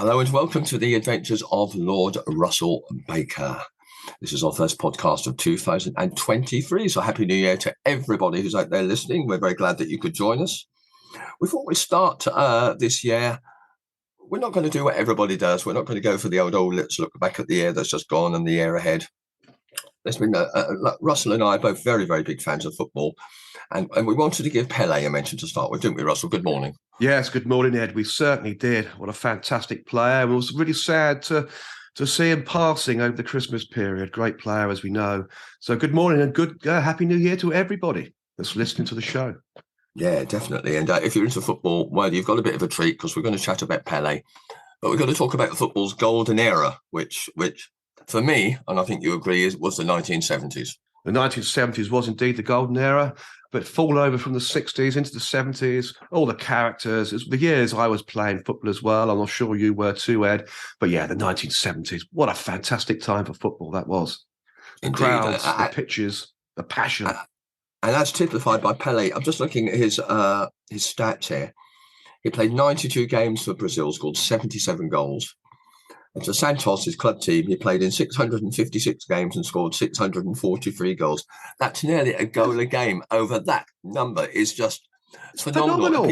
Hello and welcome to the adventures of Lord Russell Baker. This is our first podcast of 2023, so Happy New Year to everybody who's out there listening. We're very glad that you could join us. We thought we'd start this year. We're not going to do what everybody does. We're not going to go for the old, let's look back at the year that's just gone and the year ahead. There's been Russell and I are both very, very big fans of football. And we wanted to give Pele a mention to start with, didn't we, Russell? Good morning. Yes, good morning, Ed. We certainly did. What a fantastic player. It was really sad to see him passing over the Christmas period. Great player, as we know. So good morning and good Happy New Year to everybody that's listening to the show. Yeah, definitely. And if you're into football, well, you've got a bit of a treat because we're going to chat about Pele. But we're going to talk about football's golden era, which for me, and I think you agree, was the 1970s. The 1970s was indeed the golden era, but fall over from the 60s into the 70s, all the characters. It's the years I was playing football as well, and I'm sure you were too, Ed. But yeah, the 1970s, what a fantastic time for football that was. The Indeed. Crowds, the pitches, the passion. And that's typified by Pele. I'm just looking at his stats here. He played 92 games for Brazil, scored 77 goals. And for Santos, his club team, he played in 656 games and scored 643 goals. That's nearly a goal a game. Over that number is just phenomenal.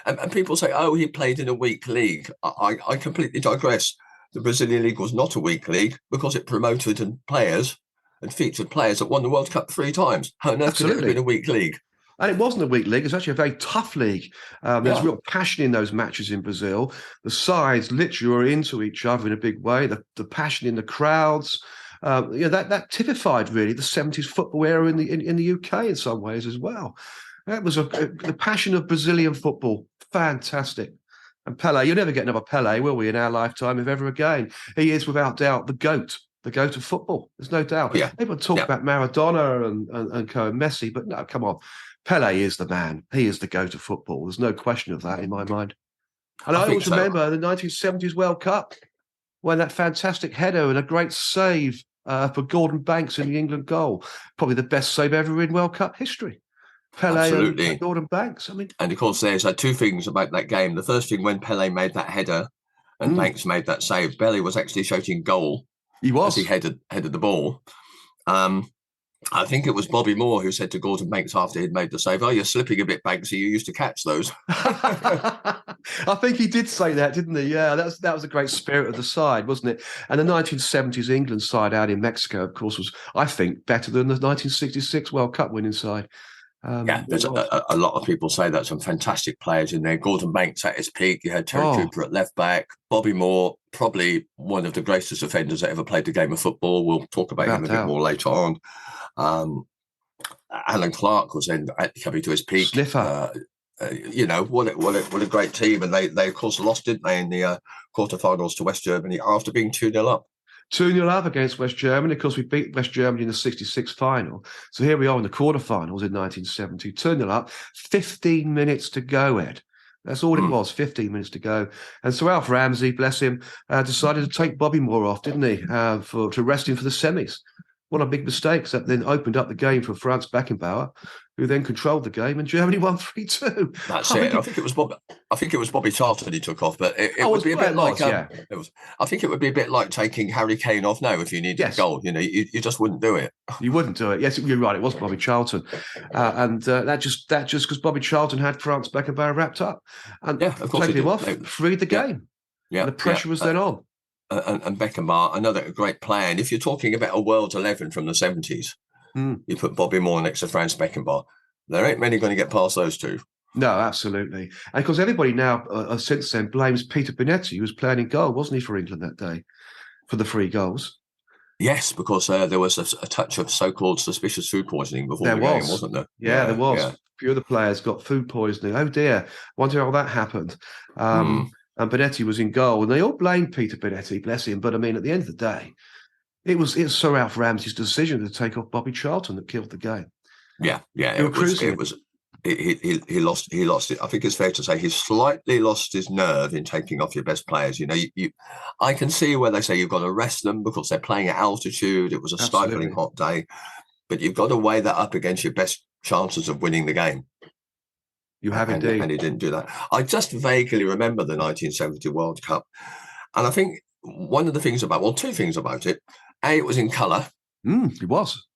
And people say, oh, he played in a weak league. I completely digress. The Brazilian league was not a weak league because it promoted players and featured players that won the World Cup 3 times. How on earth could it have been a weak league? And it wasn't a weak league. It's actually a very tough league. There's real passion in those matches in Brazil. The sides literally were into each other in a big way. The passion in the crowds, that typified really the 70s football era in the UK in some ways as well. That was the passion of Brazilian football. Fantastic. And Pele, you'll never get another Pele, will we, in our lifetime, if ever again? He is without doubt the GOAT. The GOAT of football. There's no doubt. Yeah. People talk about Maradona and Messi, but no, come on. Pele is the man. He is the GOAT of football. There's no question of that in my mind. And I always remember the 1970s World Cup when that fantastic header and a great save for Gordon Banks in the England goal. Probably the best save ever in World Cup history. Pele and Gordon Banks. And of course, there's two things about that game. The first thing, when Pele made that header and Banks made that save, Pele was actually shouting goal. He was. As he headed the ball. I think it was Bobby Moore who said to Gordon Banks after he'd made the save, "Oh, you're slipping a bit, Banksy. You used to catch those." I think he did say that, didn't he? Yeah, that was a great spirit of the side, wasn't it? And the 1970s England side out in Mexico, of course, was, I think, better than the 1966 World Cup winning side. There's a lot of people say that. Some fantastic players in there. Gordon Banks at his peak. You had Terry Cooper at left back. Bobby Moore, probably one of the greatest defenders that ever played the game of football. We'll talk about him a bit more later on. Alan Clark was then coming to his peak. Sniffer. What a great team. And they of course lost, didn't they, in the quarterfinals to West Germany after being 2-0 up. 2-0 up against West Germany. Of course, we beat West Germany in the 66 final. So here we are in the quarterfinals in 1970. 2-0 up, 15 minutes to go, Ed. That's all it was, 15 minutes to go. And so Alf Ramsey, bless him, decided to take Bobby Moore off, didn't he, to rest him for the semis. What a big mistake. That then opened up the game for Franz Beckenbauer, who then controlled the game, and Germany won 3-2. That's it. I think it was Bobby Charlton he took off, but it would be a bit like I think it would be a bit like taking Harry Kane off now if you needed a goal. You just wouldn't do it. You wouldn't do it. Yes, you're right. It was Bobby Charlton, and that just because Bobby Charlton had Franz Beckenbauer wrapped up, and of course taking him off, freed the game. Yeah, and the pressure was then on. And Beckenbauer, another great player. And if you're talking about a world's 11 from the 70s, you put Bobby Moore next to Franz Beckenbauer. There ain't many going to get past those two. No, absolutely. And because everybody now, since then, blames Peter Bonetti, who was playing in goal, wasn't he, for England that day, for the 3 goals? Yes, because there was a touch of so-called suspicious food poisoning before the game, wasn't there? Yeah, there was. Yeah. A few of the players got food poisoning. Oh, dear. Wonder how that happened. And Bonetti was in goal, and they all blamed Peter Bonetti, bless him. But I mean, at the end of the day, it was Sir Alf Ramsey's decision to take off Bobby Charlton that killed the game. Yeah. He lost it. I think it's fair to say he slightly lost his nerve in taking off your best players. I can see where they say you've got to rest them because they're playing at altitude. It was a stifling hot day, but you've got to weigh that up against your best chances of winning the game. You have indeed. And he didn't do that. I just vaguely remember the 1970 World Cup. And I think one of the things two things about it. A, it was in colour. It was.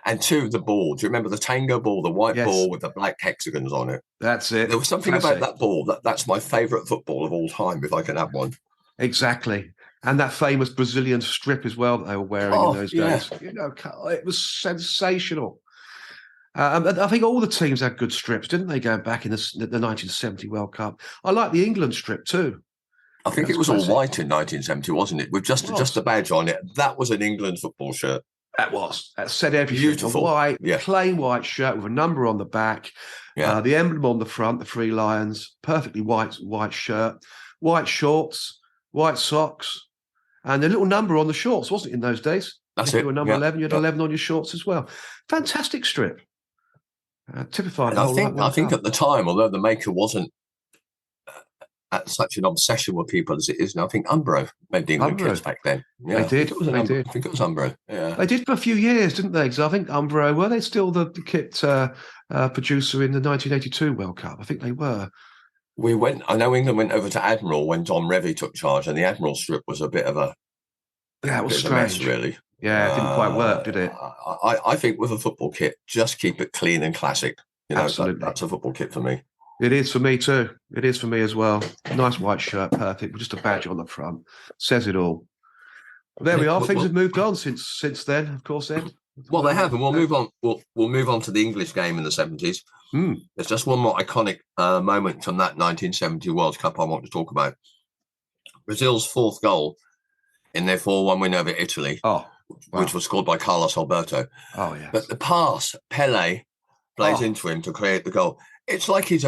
And two, the ball. Do you remember the tango ball, the white Yes. ball with the black hexagons on it? That's it. There was something about that ball that's my favourite football of all time, if I can have one. Exactly. And that famous Brazilian strip as well that they were wearing in those days. You know, it was sensational. I think all the teams had good strips, didn't they, going back in the 1970 World Cup? I like the England strip too. I think it was classic. All white in 1970, wasn't it? With just a badge on it. That was an England football shirt. That said everything. Beautiful. A white, plain white shirt with a number on the back. Yeah. The emblem on the front, the 3 lions. Perfectly white shirt. White shorts, white socks. And a little number on the shorts, wasn't it, in those days? That's if it. You were number 11, you had 11 on your shorts as well. Fantastic strip. Typified the whole I think at the time, although the maker wasn't such an obsession with people as it is now, I think Umbro made the England kits back then. Yeah, they did. I think it was Umbro. Yeah, they did for a few years, didn't they? Because I think Umbro, were they still the kit producer in the 1982 World Cup? I think they were. I know England went over to Admiral when Don Revie took charge, and the Admiral strip was a bit of a it was strange, mess, really. Yeah, it didn't quite work, did it? I think with a football kit, just keep it clean and classic. You know, absolutely, that's a football kit for me. It is for me too. It is for me as well. Nice white shirt, perfect, with just a badge on the front. Says it all. Well, there we are. Things have moved on since then, of course. Ed. Well, they have, and we'll move on. We'll move on to the English game in the 70s. There's just one more iconic moment from that 1970 World Cup I want to talk about. Brazil's 4th goal in their 4-1 win over Italy, which was scored by Carlos Alberto. Oh, yeah. But the pass, Pele plays into him to create the goal. It's like he's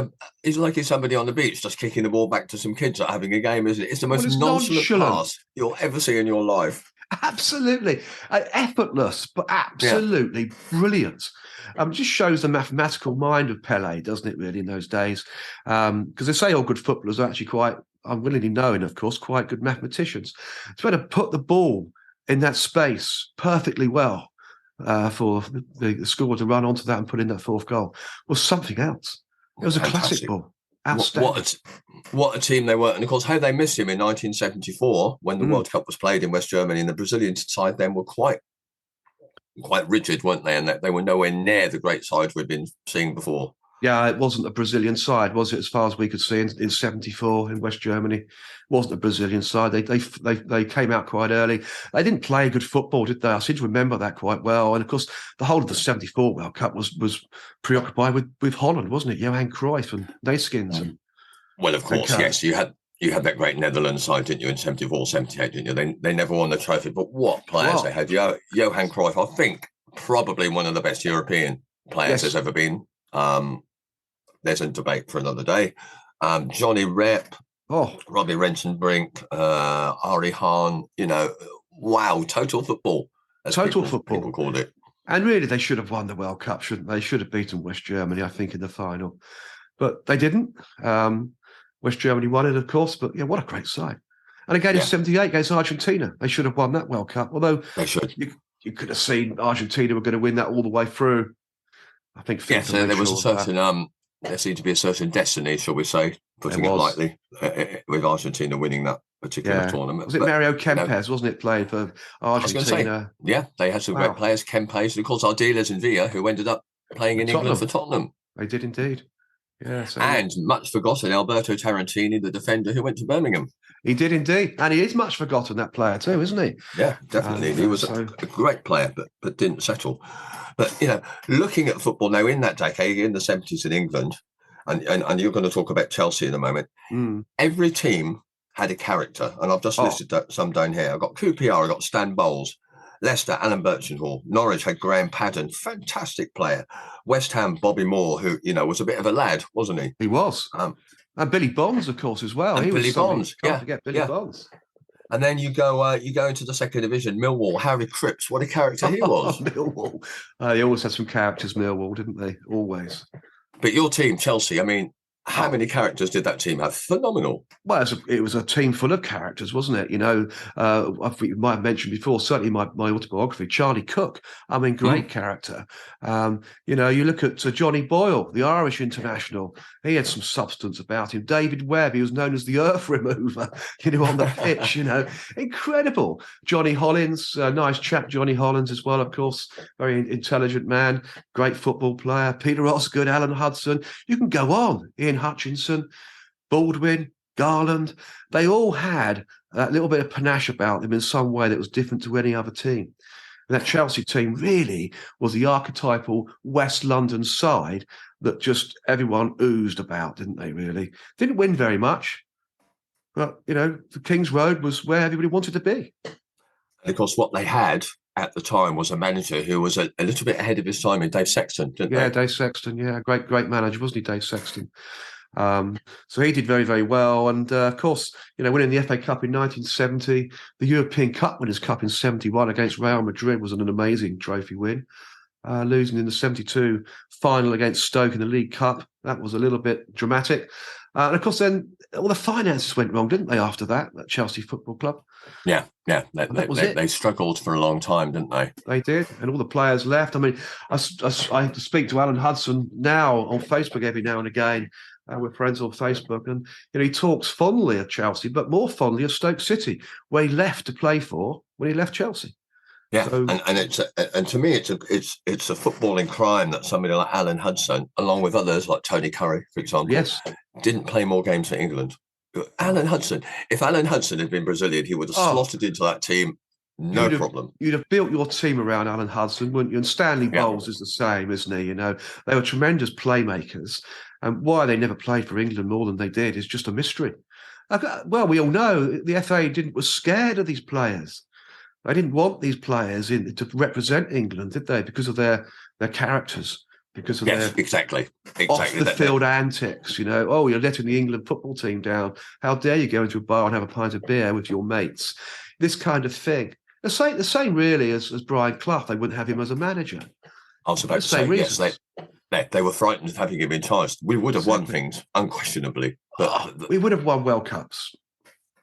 somebody on the beach just kicking the ball back to some kids that are having a game, isn't it? It's the most nonchalant pass you'll ever see in your life. Absolutely. Effortless, but absolutely brilliant. It just shows the mathematical mind of Pele, doesn't it, really, in those days? Because they say all good footballers are actually quite, unwillingly knowing, of course, quite good mathematicians. To be able to put the ball in that space perfectly well for the scorer to run onto that and put in that 4th goal was something else. It was a classic ball. Outstanding. What a team they were. And, of course, how they missed him in 1974 when the World Cup was played in West Germany. And the Brazilian side then were quite rigid, weren't they? And they were nowhere near the great sides we'd been seeing before. Yeah, it wasn't a Brazilian side, was it? As far as we could see in 74 in West Germany, it wasn't a Brazilian side. They came out quite early. They didn't play good football, did they? I seem to remember that quite well. And of course, the whole of the 74 World Cup was preoccupied with Holland, wasn't it? Johan Cruyff and Neyskins. Well, of course, yes. You had that great Netherlands side, didn't you, in 74, 78, didn't you? They never won the trophy, but what players they had. Johan Cruyff, I think, probably one of the best European players there's ever been. There's a debate for another day. Johnny Rep, Robbie Rensenbrink, Ari Hahn, wow, total football. People called it. And really, they should have won the World Cup, shouldn't they? They should have beaten West Germany, I think, in the final. But they didn't. West Germany won it, of course, but what a great side. And again, in 78 against Argentina, they should have won that World Cup, although they should. You could have seen Argentina were going to win that all the way through. I think. So there was a certain there seemed to be a certain destiny, shall we say, putting it lightly, with Argentina winning that particular tournament. Was it Mario Kempes, wasn't it, playing for Argentina? I was going to say, they had some great players, Kempes, and of course Ardiles and Villa, who ended up playing in England for Tottenham. They did indeed. Yeah, and much forgotten Alberto Tarantini, the defender who went to Birmingham. He did indeed, and he is much forgotten, that player too, isn't he? Yeah, definitely. He was a great player, but didn't settle. But looking at football now in that decade, in the 70s in England, and you're going to talk about Chelsea in a moment. Every team had a character, and I've just listed some down here. I've got QPR, I've got Stan Bowles. Leicester, Alan Birchenhall. Norwich had Graham Padden, fantastic player. West Ham, Bobby Moore, who, was a bit of a lad, wasn't he? He was. And Billy Bonds, of course, as well. Billy Bonds. Can't forget Billy Bonds. And then you go into the 2nd division, Millwall, Harry Cripps. What a character he was. Millwall. They always had some characters, Millwall, didn't they? Always. But your team, Chelsea, I mean, How many characters did that team have? Phenomenal. Well, it was a team full of characters, wasn't it? You know, I might have mentioned before, certainly my autobiography, Charlie Cook. I mean, great character. You know, you look at Johnny Boyle, the Irish international. He had some substance about him. David Webb, he was known as the earth remover, you know, on the pitch, you know. Incredible. Johnny Hollins, nice chap, Johnny Hollins as well, of course. Very intelligent man, great football player. Peter Osgood, Alan Hudson. You can go on. Ian Hutchinson, Baldwin, Garland, they all had that little bit of panache about them in some way that was different to any other team. And that Chelsea team really was the archetypal West London side that just everyone oozed about, didn't they, really? Didn't win very much, but, you know, the King's Road was where everybody wanted to be. And of course, what they had at the time was a manager who was a little bit ahead of his time in Dave Sexton, didn't they? Yeah, Dave Sexton, yeah, great manager, wasn't he, Dave Sexton? So he did very, very well. And of course, you know, winning the FA Cup in 1970, the European Cup Winners' Cup in 71 against Real Madrid was an amazing trophy win. Losing in the 72 final against Stoke in the League Cup, that was a little bit dramatic. And of course, then all the finances went wrong, didn't they, after that Chelsea Football Club? Yeah. They struggled for a long time, didn't they? They did, and all the players left. I mean, I have to speak to Alan Hudson now on Facebook every now and again. We're friends on Facebook, and you know, he talks fondly of Chelsea, but more fondly of Stoke City, where he left to play for when he left Chelsea. Yeah, so, and to me, it's a footballing crime that somebody like Alan Hudson, along with others like Tony Curry, for example, didn't play more games for England. Alan Hudson, if Alan Hudson had been Brazilian, he would have slotted into that team. No problem. You'd have built your team around Alan Hudson, wouldn't you? And Stanley Bowles is the same, isn't he? You know, they were tremendous playmakers. And why they never played for England more than they did is just a mystery. Well, we all know the FA was scared of these players. They didn't want these players in to represent England, did they? Because of their characters, because of their exactly off the field antics. You know, oh, you're letting the England football team down. How dare you go into a bar and have a pint of beer with your mates? This kind of thing. The same really as Brian Clough. They wouldn't have him as a manager. I was about to say, yes, they were frightened of having him in charge. We would have won things, unquestionably. But we would have won World Cups.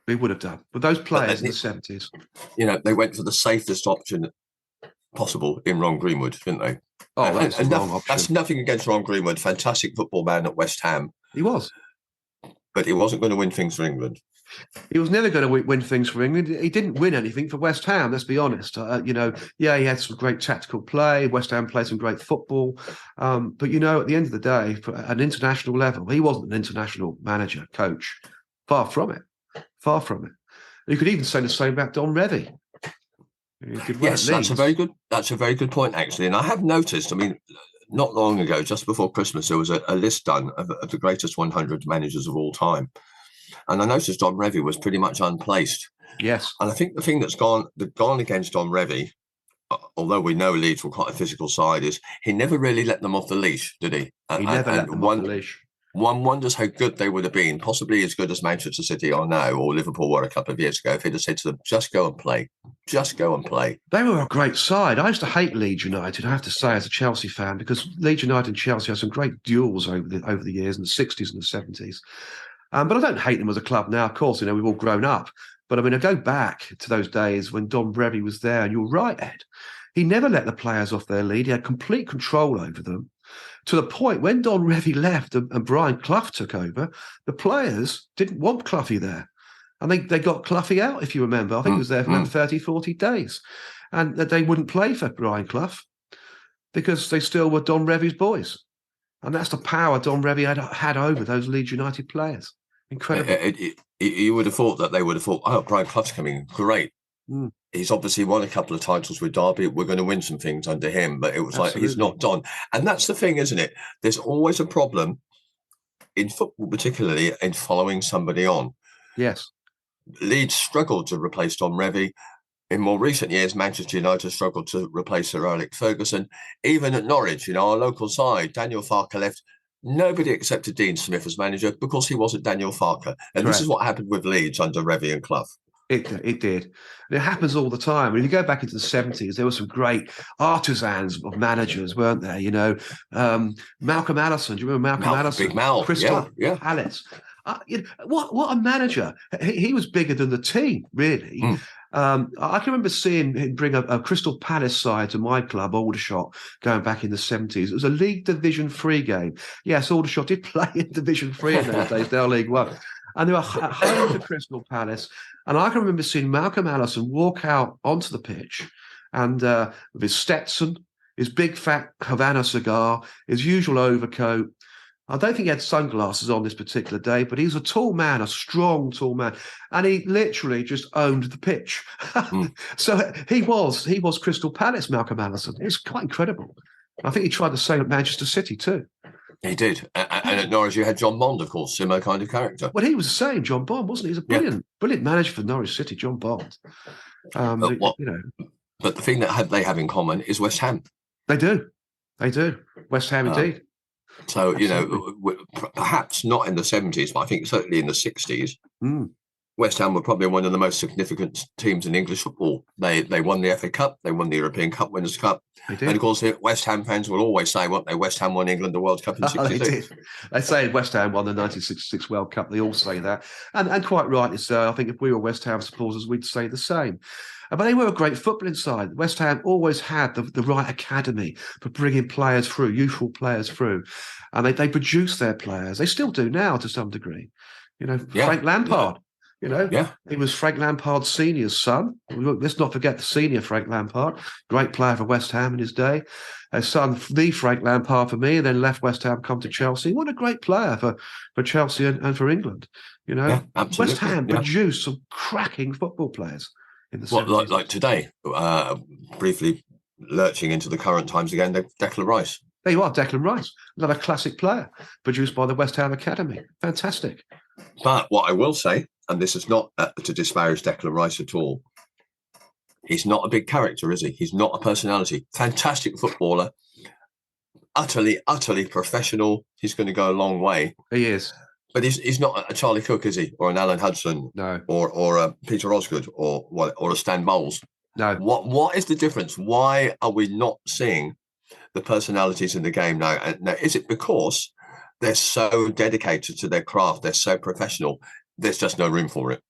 We would have done. But those players in the 70s. You know, they went for the safest option possible in Ron Greenwood, didn't they? Oh, that's the wrong option. That's nothing against Ron Greenwood. Fantastic football man at West Ham. He was. But he wasn't going to win things for England. He was never going to win things for England. He didn't win anything for West Ham, let's be honest. You know, he had some great tactical play. West Ham played some great football. But, you know, at the end of the day, for an international level, he wasn't an international manager, coach. Far from it. Far from it. You could even say the same about Don Revie. Yes, that's a very good point, actually. And I have noticed, I mean, not long ago, just before Christmas, there was a list done of the greatest 100 managers of all time. And I noticed Don Revie was pretty much unplaced. Yes. And I think the thing that's gone against Don Revie, although we know Leeds were quite a physical side, is he never really let them off the leash, did he? He never let them off the leash. One wonders how good they would have been, possibly as good as Manchester City are now, or Liverpool were a couple of years ago, if he'd have said to them, just go and play. Just go and play. They were a great side. I used to hate Leeds United, I have to say, as a Chelsea fan, because Leeds United and Chelsea had some great duels over the years, in the 60s and the 70s. But I don't hate them as a club now. Of course, you know, we've all grown up. But I mean, I go back to those days when Don Revie was there, and you're right, Ed. He never let the players off their lead. He had complete control over them. To the point when Don Revie left and Brian Clough took over, the players didn't want Cloughie there. And they got Cloughie out, if you remember. I think he was there for about 30, 40 days. And they wouldn't play for Brian Clough because they still were Don Revie's boys. And that's the power Don Revie had over those Leeds United players. Incredible. You would have thought that they would have thought, oh, Brian Clough's coming, great. He's obviously won a couple of titles with Derby. We're going to win some things under him. But it was like, he's not done. And that's the thing, isn't it? There's always a problem in football, particularly in following somebody on. Yes. Leeds struggled to replace Don Revie. In more recent years, Manchester United struggled to replace Sir Alex Ferguson. Even at Norwich, you know, our local side, Daniel Farke left. Nobody accepted Dean Smith as manager because he wasn't Daniel Farke. And Correct. This is what happened with Leeds under Revie and Clough. It did. And it happens all the time. When you go back into the 70s, there were some great artisans of managers, weren't there? Malcolm Allison. Do you remember Malcolm Allison? Big Mal. Crystal Yeah. Palace. What a manager. He was bigger than the team, really. I can remember seeing him bring a Crystal Palace side to my club, Aldershot, going back in the 70s. It was a League Division 3 game. Yes, Aldershot did play in Division 3 in those days, now League 1. And they were at home to Crystal Palace. And I can remember seeing Malcolm Allison walk out onto the pitch and with his Stetson, his big fat Havana cigar, his usual overcoat. I don't think he had sunglasses on this particular day, but he was a tall man, a strong, tall man. And he literally just owned the pitch. So he was Crystal Palace, Malcolm Allison. It was quite incredible. I think he tried the same at Manchester City too. He did. And at Norwich, you had John Bond, of course, similar kind of character. Well, he was the same, John Bond, wasn't he? He was a brilliant manager for Norwich City, John Bond. But the thing that they have in common is West Ham. They do. West Ham, indeed. So, perhaps not in the 70s, but I think certainly in the 60s, West Ham were probably one of the most significant teams in English football. They won the FA Cup, they won the European Cup Winners' Cup. And of course, West Ham fans will always say, won't they, West Ham won England the World Cup in 66. They say West Ham won the 1966 World Cup. They all say that. And quite rightly so. I think if we were West Ham supporters, we'd say the same. But they were a great footballing side. West Ham always had the right academy for bringing players through, youthful players through. And they produced their players. They still do now to some degree. Frank Lampard. He was Frank Lampard Senior's son. Let's not forget the senior Frank Lampard, great player for West Ham in his day. His son, the Frank Lampard for me, and then left West Ham, come to Chelsea. What a great player for Chelsea and for England. West Ham produced some cracking football players in the 70s. Like today, briefly lurching into the current times again, Declan Rice. There you are, Declan Rice, another classic player produced by the West Ham Academy. Fantastic. But what I will say, and this is not to disparage Declan Rice at all, he's not a big character, is he? He's not a personality. Fantastic footballer, utterly professional. He's going to go a long way. He is. But he's not a Charlie Cook, is he? Or an Alan Hudson? No. Or a Peter Osgood? Or a Stan Bowles? No. What is the difference? Why are we not seeing the personalities in the game now? Now, is it because they're so dedicated to their craft, they're so professional, there's just no room for it?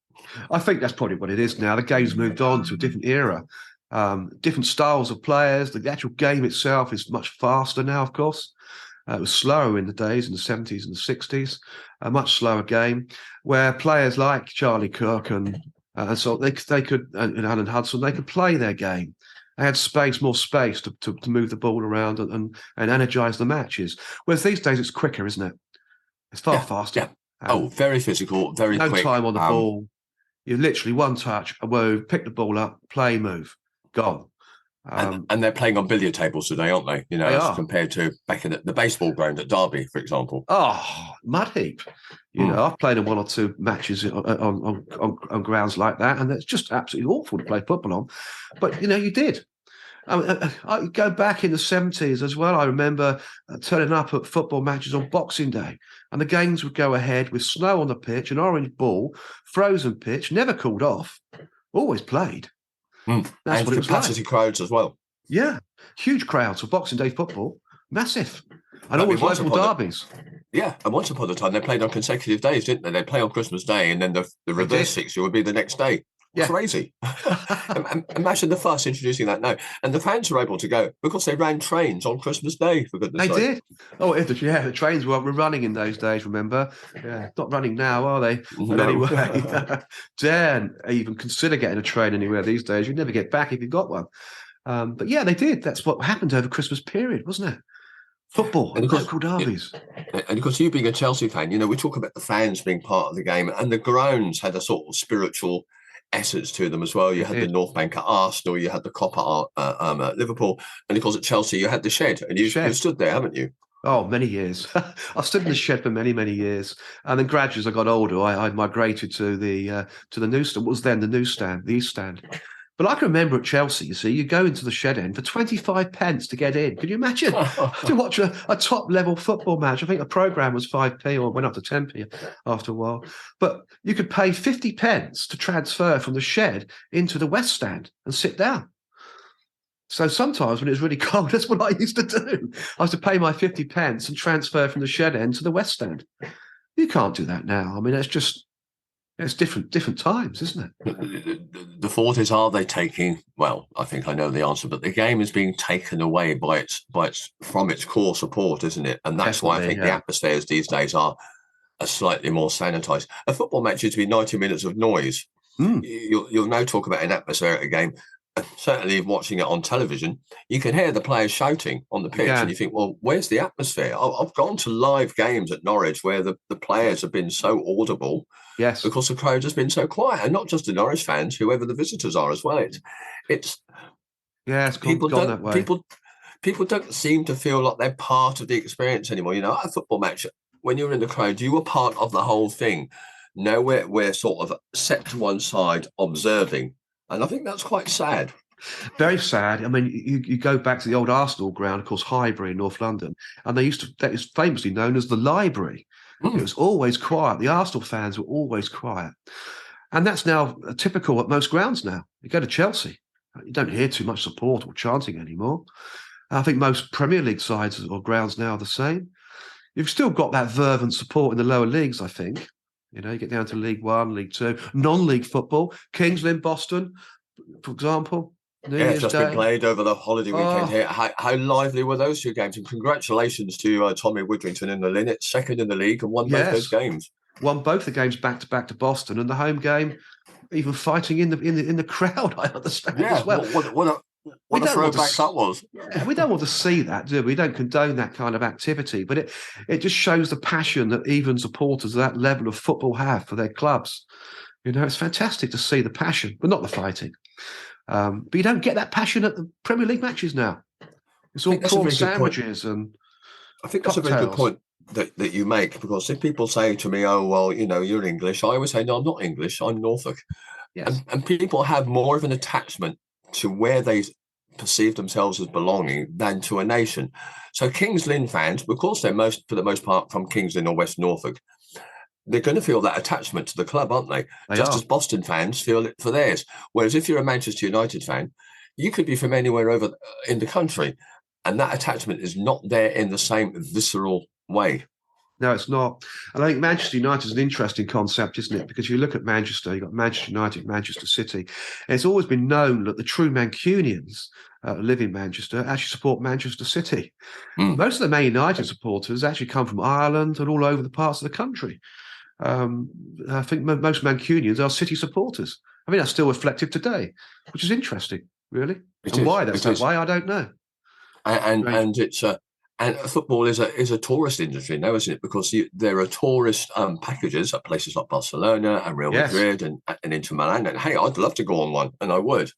I think that's probably what it is now. The game's moved on to a different era, different styles of players. The actual game itself is much faster now, of course. It was slower in the days, in the 70s and the 60s, a much slower game, where players like Charlie Cook and so they could, and Alan Hudson, they could play their game. They had more space to move the ball around and energise the matches. Whereas these days it's quicker, isn't it? It's far faster. Yeah. Very physical, very quick. No time on the ball. You literally one touch, a move, pick the ball up, play, move, gone. And they're playing on billiard tables today, aren't they? As compared to back in the baseball ground at Derby, for example. Oh, mud heap. I've played in one or two matches on grounds like that, and it's just absolutely awful to play football on. But, you did. I go back in the 70s as well. I remember turning up at football matches on Boxing Day, and the games would go ahead with snow on the pitch, an orange ball, frozen pitch, never called off, always played. That's and what capacity crowds as well. Yeah, huge crowds for Boxing Day football, massive, and always local derbies. And once upon a time they played on consecutive days, didn't they? They play on Christmas Day, and then the reverse fixture would be the next day. Yeah. Crazy. Imagine the fuss introducing that now. And the fans were able to go because they ran trains on Christmas Day, for goodness sake. They did. Oh, the trains were running in those days, remember? Yeah, not running now, are they? No. But anyway, dare even consider getting a train anywhere these days. You'd never get back if you got one. But yeah, they did. That's what happened over Christmas period, wasn't it? Football and local derbies. And of course, you being a Chelsea fan, we talk about the fans being part of the game, and the grounds had a sort of spiritual essence to them as well. You had the North Bank at Arsenal, you had the Copper at Liverpool, and of course at Chelsea you had the Shed, and you've stood there, haven't you? Oh, many years. I've stood in the Shed for many, many years, and then gradually as I got older, I migrated to the newsstand. What was then the newsstand, the East Stand, But I can remember at Chelsea, you see, you go into the shed end for 25 pence to get in. Can you imagine to watch a top level football match? I think the programme was 5p or went up to 10p after a while. But you could pay 50 pence to transfer from the shed into the West Stand and sit down. So sometimes when it was really cold, that's what I used to do. I used to pay my 50 pence and transfer from the shed end to the West Stand. You can't do that now. I mean, it's different times, isn't it? The thought is, are they taking? Well, I think I know the answer, but the game is being taken away by its from its core support, isn't it? And that's why I think the atmospheres these days are slightly more sanitized. A football match used to be 90 minutes of noise. You'll now talk about an atmosphere at a game. Certainly watching it on television, you can hear the players shouting on the pitch, and you think, well, where's the atmosphere? I've gone to live games at Norwich where the players have been so audible, because the crowd has been so quiet, and not just the Norwich fans, whoever the visitors are as well. It's people gone that way. People don't seem to feel like they're part of the experience anymore. You know, at a football match, when you're in the crowd, you were part of the whole thing. Now we're sort of set to one side observing. And I think that's quite sad. Very sad. I mean, you go back to the old Arsenal ground, of course, Highbury in North London, and that is famously known as the library. It was always quiet. The Arsenal fans were always quiet. And that's now typical at most grounds now. You go to Chelsea, you don't hear too much support or chanting anymore. I think most Premier League sides or grounds now are the same. You've still got that fervent support in the lower leagues, I think. You know, you get down to League One, League Two, non-league football. Kings Lynn, Boston, for example. It's just been played over the holiday weekend here. How lively were those two games? And congratulations to Tommy Woodrington in the Linnet, second in the league, and won both those games. Won both the games back to Boston, and the home game, even fighting in the crowd. I understand as well. What a throwback that was. Yeah, we don't want to see that, do we? We don't condone that kind of activity, but it just shows the passion that even supporters at that level of football have for their clubs. You know, it's fantastic to see the passion, but not the fighting. But you don't get that passion at the Premier League matches now. It's all prawn sandwiches and I think that's a very good point that you make, because if people say to me, oh, well, you know, you're English, I always say, no, I'm not English, I'm Norfolk. Yes. And people have more of an attachment to where they perceive themselves as belonging than to a nation. So Kings Lynn fans, because they're for the most part from Kings Lynn or West Norfolk, they're going to feel that attachment to the club, aren't they? Just as Boston fans feel it for theirs. Whereas if you're a Manchester United fan, you could be from anywhere over in the country, and that attachment is not there in the same visceral way. No, it's not. And I think Manchester United is an interesting concept, isn't it? Because you look at Manchester, you've got Manchester United, Manchester City. And it's always been known that the true Mancunians live in Manchester actually support Manchester City. Most of the Man United supporters actually come from Ireland and all over the parts of the country. I think most Mancunians are City supporters. I mean, that's still reflective today, which is interesting, really. Why that's that way, I don't know. And it's and football is a tourist industry now, isn't it? Because there are tourist packages at places like Barcelona and Real Madrid and Inter Milan. And hey, I'd love to go on one, and I would.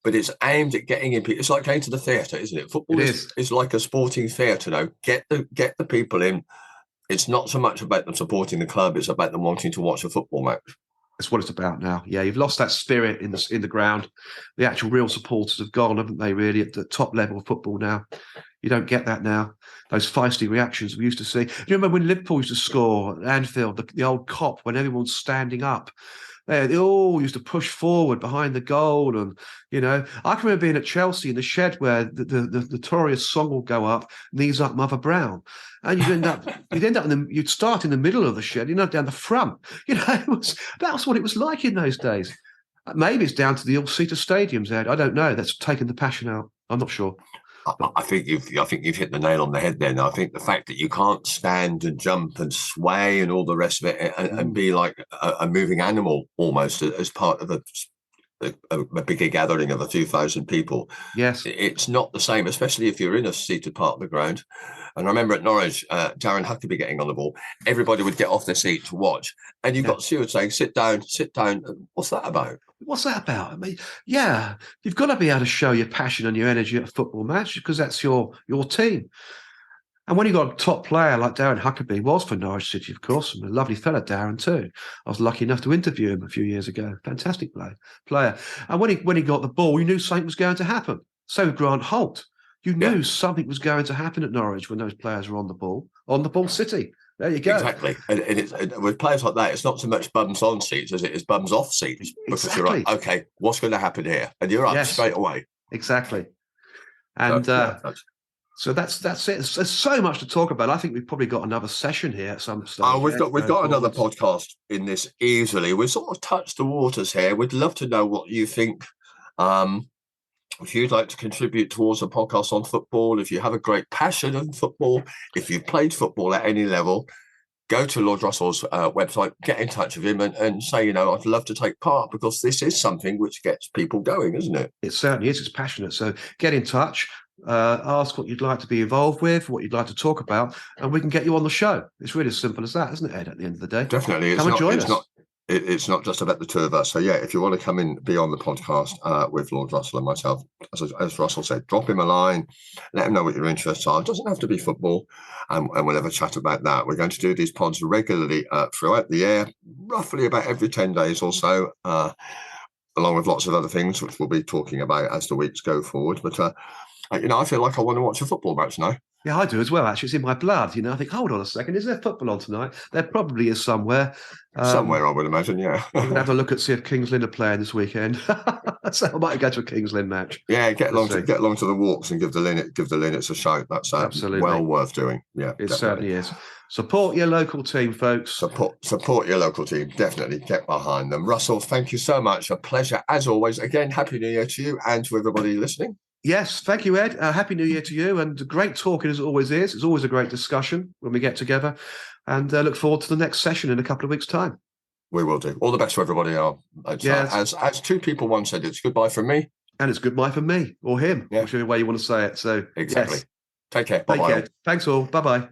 But it's aimed at getting in people. It's like going to the theatre, isn't it? Football is like a sporting theatre now. Get the people in. It's not so much about them supporting the club; it's about them wanting to watch a football match. That's what it's about now. Yeah, you've lost that spirit in the ground. The actual real supporters have gone, haven't they? Really, at the top level of football now. You don't get that now. Those feisty reactions we used to see. Do you remember when Liverpool used to score at Anfield, the old cop, when everyone's standing up? They all used to push forward behind the goal. And, you know, I can remember being at Chelsea in the shed where the notorious song will go up, "Knees Up, Mother Brown." And you'd start in the middle of the shed, down the front. You know, that was what it was like in those days. Maybe it's down to the all-seater stadiums, Ed. I don't know. That's taken the passion out. I'm not sure. I think you've hit the nail on the head there. Now, I think the fact that you can't stand and jump and sway and all the rest of it and be like a moving animal almost as part of a bigger gathering of a few thousand people. Yes, it's not the same, especially if you're in a seated part of the ground. And I remember at Norwich, Darren Huckabee getting on the ball. Everybody would get off their seat to watch, and you've got stewards saying, "Sit down, sit down." What's that about? What's that about? I mean, yeah, you've got to be able to show your passion and your energy at a football match because that's your team. And when you got a top player like Darren Huckabee, was for Norwich City, of course, and a lovely fella, Darren, too. I was lucky enough to interview him a few years ago. Fantastic player. And when he got the ball, you knew something was going to happen. So with Grant Holt. You knew something was going to happen at Norwich when those players were on the ball City. There you go. Exactly. And with players like that, it's not so much bums on seats as it is bums off seats. Because you're like, okay, what's going to happen here? And you're up straight away. Exactly. And so that's it. There's so much to talk about. I think we've probably got another session here at some stage. We've got another podcast in this easily. We've sort of touched the waters here. We'd love to know what you think. If you'd like to contribute towards a podcast on football, if you have a great passion in football, if you've played football at any level, go to Lord Russell's website, get in touch with him and say, I'd love to take part, because this is something which gets people going, isn't it? It certainly is. It's passionate. So get in touch, ask what you'd like to be involved with, what you'd like to talk about, and we can get you on the show. It's really as simple as that, isn't it, Ed, at the end of the day? Definitely. Come and join us. It's not just about the two of us. So, if you want to come in, be on the podcast with Lord Russell and myself, as Russell said, drop him a line, let him know what your interests are. It doesn't have to be football, and we'll have a chat about that. We're going to do these pods regularly throughout the year, roughly about every 10 days or so, along with lots of other things, which we'll be talking about as the weeks go forward. But, I feel like I want to watch a football match now. Yeah, I do as well, actually. It's in my blood. I think, hold on a second, is there football on tonight? There probably is somewhere. Somewhere, I would imagine, yeah. We're going to have a look see if Kings Lynn are playing this weekend. So I might go to a Kings Lynn match. Yeah, get along to the walks and give the Linnets a shout. That's absolutely well worth doing. Yeah, it certainly is. Support your local team, folks. Support your local team. Definitely get behind them. Russell, thank you so much. A pleasure as always. Again, Happy New Year to you and to everybody listening. Yes, thank you, Ed. Happy New Year to you, and great talking as it always is. It's always a great discussion when we get together, and look forward to the next session in a couple of weeks' time. We will do. All the best to everybody. As two people once said, it's goodbye from me. And it's goodbye from me, or him, whichever way you want to say it. So exactly. Yes. Take care. Bye-bye. Thanks all. Bye-bye.